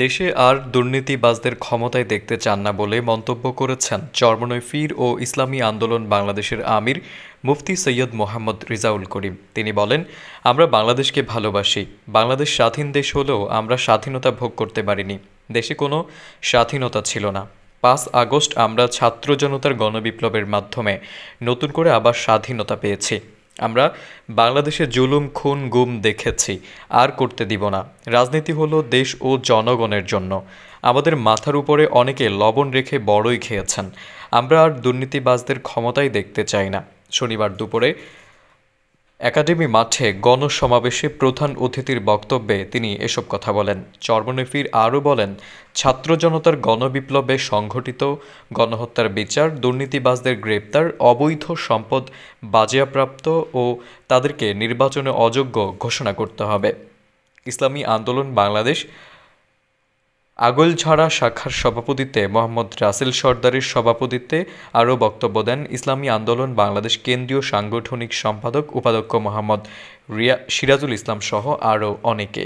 দেশে আর দুর্নীতিবাজদের ক্ষমতায় দেখতে চান না বলে মন্তব্য করেছেন চরমনাই পীর ও ইসলামী আন্দোলন বাংলাদেশের আমির মুফতি সৈয়দ মোহাম্মদ রিজাউল করিম। তিনি বলেন, আমরা বাংলাদেশকে ভালোবাসি। বাংলাদেশ স্বাধীন দেশ হলেও আমরা স্বাধীনতা ভোগ করতে পারিনি। দেশে কোনো স্বাধীনতা ছিল না। ৫ আগস্ট আমরা ছাত্র জনতার গণবিপ্লবের মাধ্যমে নতুন করে আবার স্বাধীনতা পেয়েছি। আমরা বাংলাদেশে জুলুম, খুন, গুম দেখেছি, আর করতে দিব না। রাজনীতি হলো দেশ ও জনগণের জন্য। আমাদের মাথার উপরে অনেকে লবণ রেখে বড়ই খেয়েছেন। আমরা আর দুর্নীতিবাজদের ক্ষমতাই দেখতে চাই না। শনিবার দুপুরে একাডেমি মাঠে গণসমাবেশে প্রধান অতিথির বক্তব্যে তিনি এসব কথা বলেন। চরমনাই পীর আরও বলেন, ছাত্র জনতার গণবিপ্লবে সংঘটিত গণহত্যার বিচার, দুর্নীতিবাজদের গ্রেপ্তার, অবৈধ সম্পদ বাজেয়াপ্ত ও তাদেরকে নির্বাচনে অযোগ্য ঘোষণা করতে হবে। ইসলামী আন্দোলন বাংলাদেশ আগৈলঝাড়া শাখার সভাপতিত্বে মোহাম্মদ রাসেল সরদারের সভাপতিত্বে আরও বক্তব্য দেন ইসলামী আন্দোলন বাংলাদেশ কেন্দ্রীয় সাংগঠনিক সম্পাদক উপাধ্যক্ষ মোহাম্মদ সিরাজুল ইসলাম সহ আরও অনেকে।